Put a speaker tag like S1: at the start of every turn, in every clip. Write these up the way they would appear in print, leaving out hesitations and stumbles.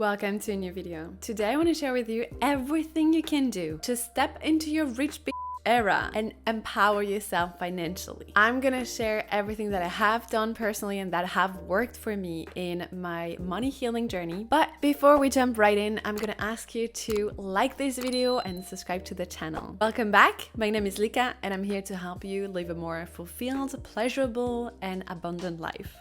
S1: Welcome to a new video. Today I want to share with you everything you can do to step into your rich bitch era and empower yourself financially. I'm gonna share everything that I have done personally and that have worked for me in my money healing journey. But before we jump right in, I'm gonna ask you to like this video and subscribe to the channel. Welcome back. My name is Lika and I'm here to help you live a more fulfilled, pleasurable, and abundant life.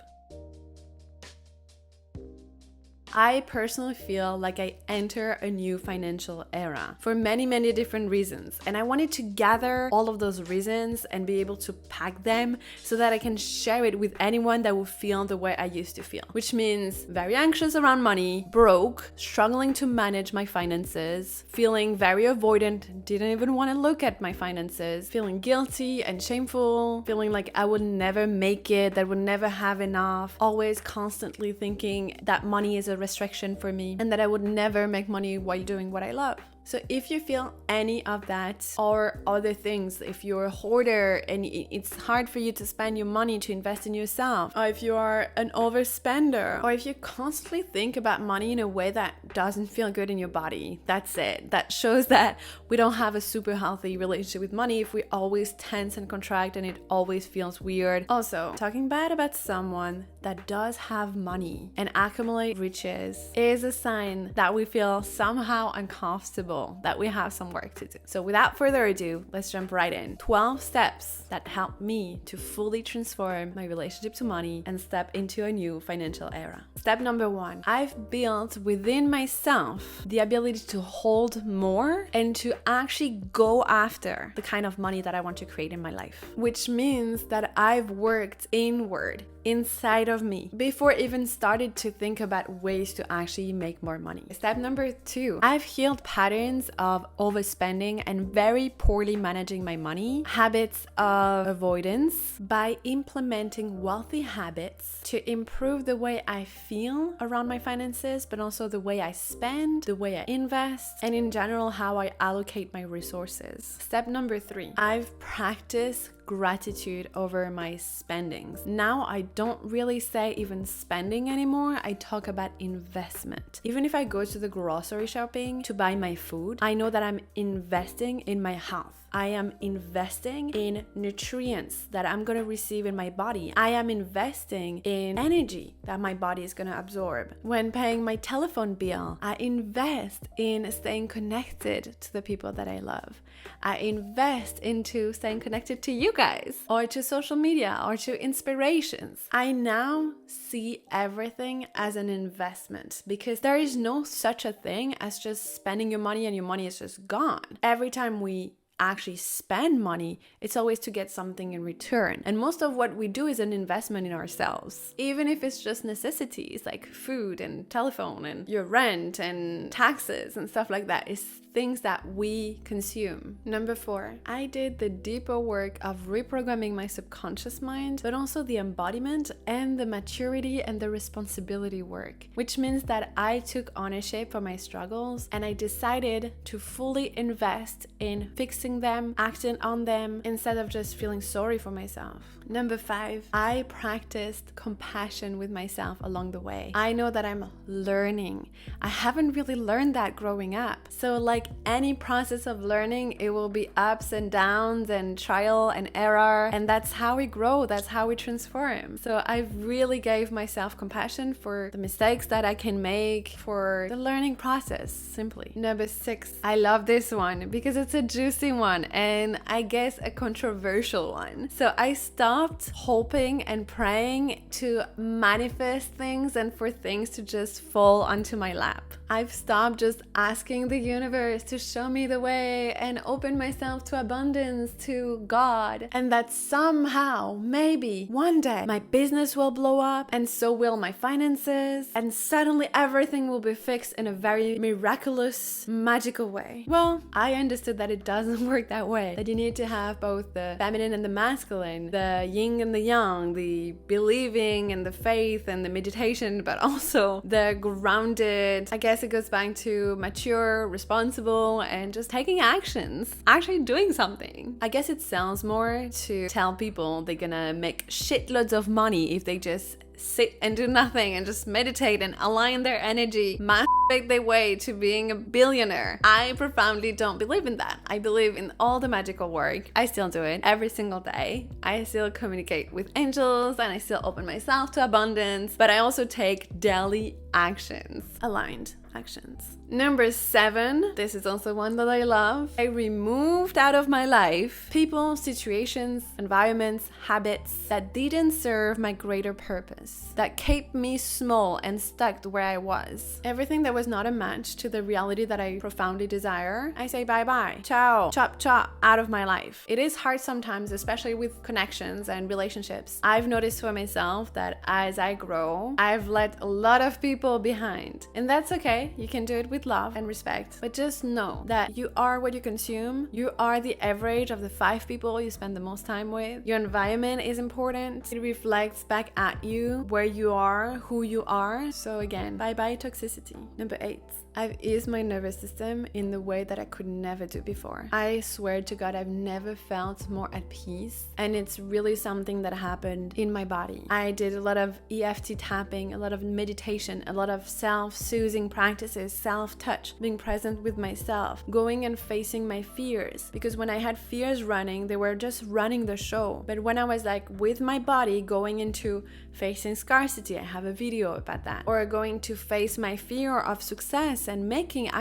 S1: I personally feel like I enter a new financial era for many different reasons. And I wanted to gather all of those reasons and be able to pack them so that I can share it with anyone that will feel the way I used to feel. Which means very anxious around money, broke, struggling to manage my finances, feeling very avoidant, didn't even want to look at my finances, feeling guilty and shameful, feeling like I would never make it, that I would never have enough, always constantly thinking that money is a restriction for me and that I would never make money while doing what I love. So if you feel any of that or other things, if you're a hoarder and it's hard for you to spend your money to invest in yourself, or if you are an overspender, or if you constantly think about money in a way that doesn't feel good in your body, that's it. That shows that we don't have a super healthy relationship with money if we always tense and contract and it always feels weird. Also, talking bad about someone that does have money and accumulate riches is a sign that we feel somehow uncomfortable, that we have some work to do. So without further ado, let's jump right in. 12 steps that help me to fully transform my relationship to money and step into a new financial era. Step number 1, I've built within myself the ability to hold more and to actually go after the kind of money that I want to create in my life, which means that I've worked inward inside of me before even started to think about ways to actually make more money. Step number 2, I've healed patterns of overspending and very poorly managing my money, habits of avoidance, by implementing wealthy habits to improve the way I feel around my finances, but also the way I spend, the way I invest, and in general how I allocate my resources. Step number 3, I've practiced gratitude over my spendings. Now I don't really say even spending anymore, I talk about investment. Even if I go to the grocery shopping to buy my food, I know that I'm investing in my health. I am investing in nutrients that I'm going to receive in my body. I am investing in energy that my body is going to absorb. When paying my telephone bill, I invest in staying connected to the people that I love. I invest into staying connected to you guys, or to social media, or to inspirations. I now see everything as an investment because there is no such a thing as just spending your money and your money is just gone. Every time we actually spend money, it's always to get something in return. And most of what we do is an investment in ourselves. Even if it's just necessities like food and telephone and your rent and taxes and stuff like that, it's things that we consume. Number 4, I did the deeper work of reprogramming my subconscious mind, but also the embodiment and the maturity and the responsibility work, which means that I took ownership for my struggles and I decided to fully invest in fixing them, acting on them, instead of just feeling sorry for myself. Number 5, I practiced compassion with myself along the way. I know that I'm learning. I haven't really learned that growing up. So like any process of learning, it will be ups and downs and trial and error. And that's how we grow. That's how we transform. So I really gave myself compassion for the mistakes that I can make, for the learning process, simply. Number 6, I love this one because it's a juicy one and I guess a controversial one. So I stopped hoping and praying to manifest things and for things to just fall onto my lap. I've stopped just asking the universe to show me the way and open myself to abundance, to God, and that somehow, maybe one day, my business will blow up and so will my finances, and suddenly everything will be fixed in a very miraculous, magical way. Well, I understood that it doesn't work that way, that you need to have both the feminine and the masculine, the yin and the yang, the believing and the faith and the meditation, but also the grounded, I guess it goes back to mature, responsible, and just taking actions, actually doing something. I guess it sounds more to tell people they're gonna make shitloads of money if they just sit and do nothing and just meditate and align their energy, masturbate their way to being a billionaire. I profoundly don't believe in that. I believe in all the magical work. I still do it every single day. I still communicate with angels and I still open myself to abundance, but I also take daily actions, aligned actions. Number 7, this is also one that I love. I removed out of my life people, situations, environments, habits that didn't serve my greater purpose, that kept me small and stuck where I was. Everything that was not a match to the reality that I profoundly desire, I say bye-bye, ciao, chop chop, out of my life. It is hard sometimes, especially with connections and relationships. I've noticed for myself that as I grow, I've let a lot of people behind, and that's okay. You can do it with love and respect, but just know that you are what you consume. You are the average of the 5 people you spend the most time with. Your environment is important. It reflects back at you where you are, who you are. So again, bye-bye toxicity. Number 8, I've eased my nervous system in the way that I could never do before. I swear to God, I've never felt more at peace, and it's really something that happened in my body. I did a lot of EFT tapping, a lot of meditation, a lot of self-soothing practices, self-touch, being present with myself, going and facing my fears, because when I had fears running, they were just running the show. But when I was like with my body going into facing scarcity, I have a video about that, or going to face my fear of success and making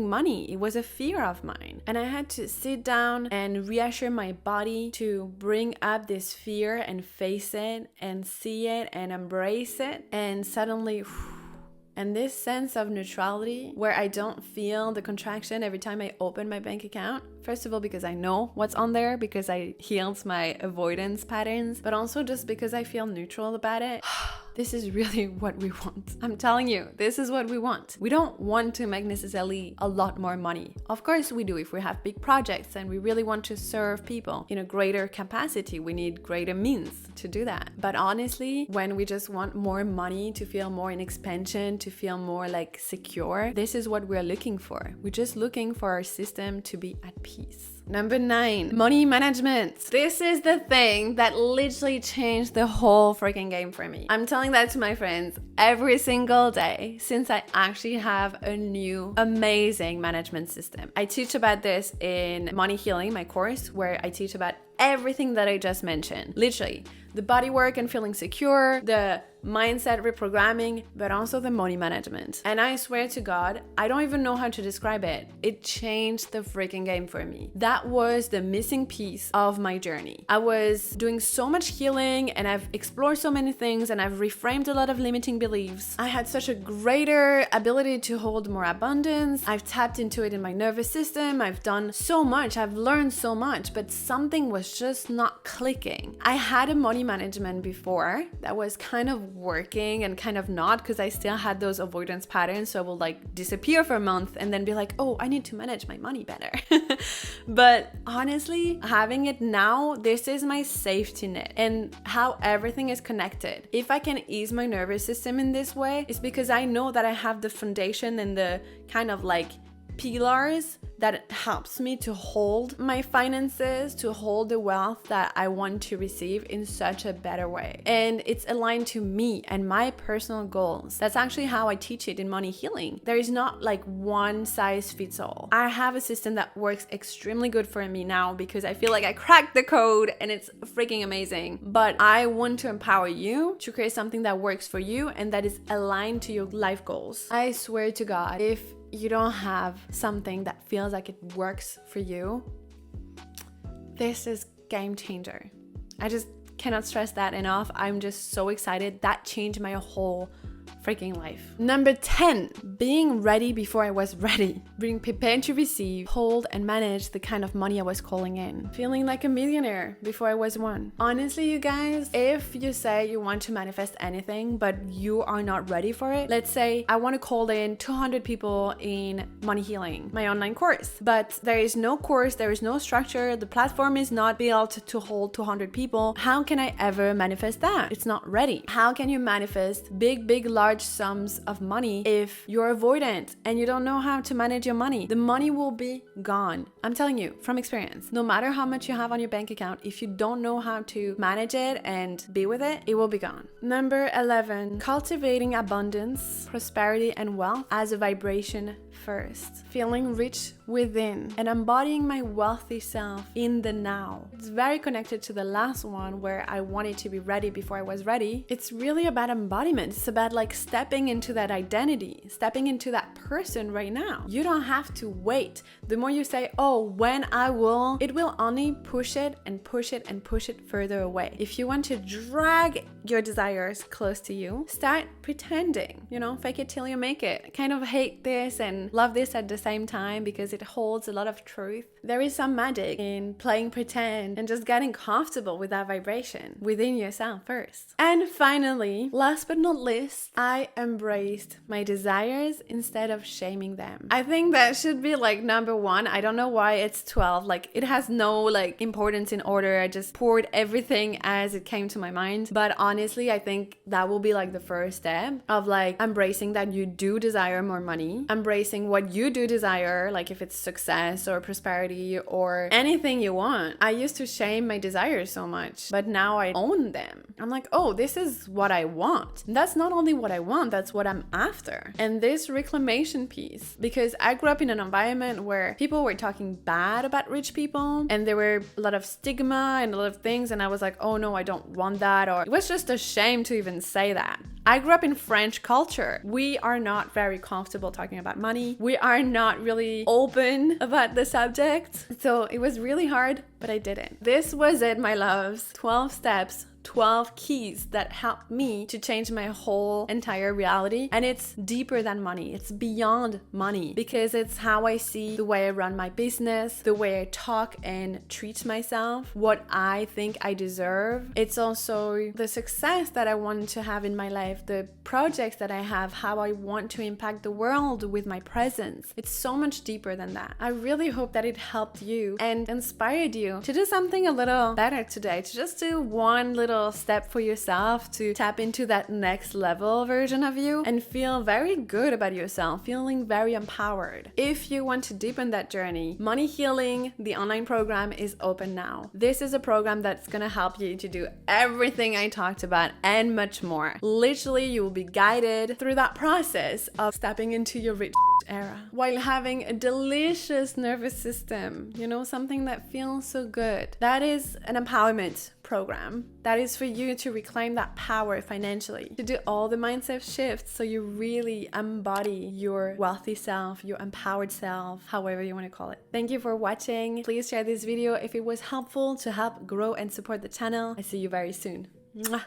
S1: money. It was a fear of mine, and I had to sit down and reassure my body to bring up this fear and face it and see it and embrace it, and suddenly and this sense of neutrality where I don't feel the contraction every time I open my bank account. First of all, because I know what's on there, because I healed my avoidance patterns, but also just because I feel neutral about it. This is really what we want. I'm telling you, this is what we want. We don't want to make necessarily a lot more money. Of course we do if we have big projects and we really want to serve people in a greater capacity. We need greater means to do that. But honestly, when we just want more money to feel more in expansion, to feel more like secure, this is what we're looking for. We're just looking for our system to be at peace. Number 9, money management. This is the thing that literally changed the whole freaking game for me. I'm telling that to my friends every single day since I actually have a new amazing management system. I teach about this in Money Healing, my course, where I teach about everything that I just mentioned. Literally, the body work and feeling secure, the mindset reprogramming, but also the money management. And I swear to God, I don't even know how to describe it. It changed the freaking game for me. That was the missing piece of my journey. I was doing so much healing and I've explored so many things and I've reframed a lot of limiting beliefs. I had such a greater ability to hold more abundance. I've tapped into it in my nervous system. I've done so much. I've learned so much, but something was just not clicking. I had a money management before that was kind of working and kind of not, because I still had those avoidance patterns. So I will like disappear for a month and then be like, oh, I need to manage my money better. But honestly, having it now, this is my safety net and how everything is connected. If I can ease my nervous system in this way, it's because I know that I have the foundation and the kind of like pillars that helps me to hold my finances, to hold the wealth that I want to receive in such a better way. And it's aligned to me and my personal goals. That's actually how I teach it in Money Healing. There is not like one size fits all. I have a system that works extremely good for me now because I feel like I cracked the code and it's freaking amazing. But I want to empower you to create something that works for you and that is aligned to your life goals. I swear to God, if you don't have something that feels like it works for you, this is game changer. I just cannot stress that enough. I'm just so excited. That changed my whole freaking life. Number 10, being ready before I was ready. Being prepared to receive, hold, and manage the kind of money I was calling in. Feeling like a millionaire before I was one. Honestly, you guys, if you say you want to manifest anything, but you are not ready for it, let's say I want to call in 200 people in Money Healing, my online course, but there is no course, there is no structure, the platform is not built to hold 200 people. How can I ever manifest that? It's not ready. How can you manifest big, large sums of money if your you're avoidant and you don't know how to manage your money, the money will be gone. I'm telling you from experience, no matter how much you have on your bank account, if you don't know how to manage it and be with it, it will be gone. Number 11, cultivating abundance, prosperity, and wealth as a vibration first. Feeling rich within and embodying my wealthy self in the now. It's very connected to the last one where I wanted to be ready before I was ready. It's really about embodiment. It's about like stepping into that identity, stepping into that person right now. You don't have to wait. The more you say, oh, when I will, it will only push it and push it and push it further away. If you want to drag your desires close to you, start pretending, fake it till you make it. I kind of hate this and love this at the same time because it holds a lot of truth. There is some magic in playing pretend and just getting comfortable with that vibration within yourself first. And finally, last but not least, I embraced my desires instead of shaming them. I think that should be like number 1. I don't know why it's 12. Like it has no like importance in order. I just poured everything as it came to my mind. But honestly, I think that will be like the first step of like embracing that you do desire more money, embracing what you do desire, like if it's success or prosperity or anything you want. I used to shame my desires so much, but now I own them. I'm like, oh, this is what I want. And that's not only what I want, that's what I'm after. And this reclamation piece, because I grew up in an environment where people were talking bad about rich people and there were a lot of stigma and a lot of things, and I was like, oh no, I don't want that, or it was just a shame to even say that. I grew up in French culture. We are not very comfortable talking about money. We are not really open about the subject. So it was really hard, but I did it. This was it, my loves. 12 steps, 12 keys that helped me to change my whole entire reality. And it's deeper than money. It's beyond money because it's how I see the way I run my business, the way I talk and treat myself, what I think I deserve. It's also the success that I want to have in my life, the projects that I have, how I want to impact the world with my presence. It's so much deeper than that. I really hope that it helped you and inspired you to do something a little better today, to just do one little step for yourself to tap into that next level version of you and feel very good about yourself, feeling very empowered. If you want to deepen that journey, Money Healing, the online program, is open now. This is a program that's gonna help you to do everything I talked about and much more. Literally, you will be guided through that process of stepping into your rich era while having a delicious nervous system, something that feels so good. That is an empowerment program. That is for you to reclaim that power financially, to do all the mindset shifts so you really embody your wealthy self, your empowered self, however you want to call it. Thank you for watching. Please share this video if it was helpful to help grow and support the channel. I see you very soon. Mwah.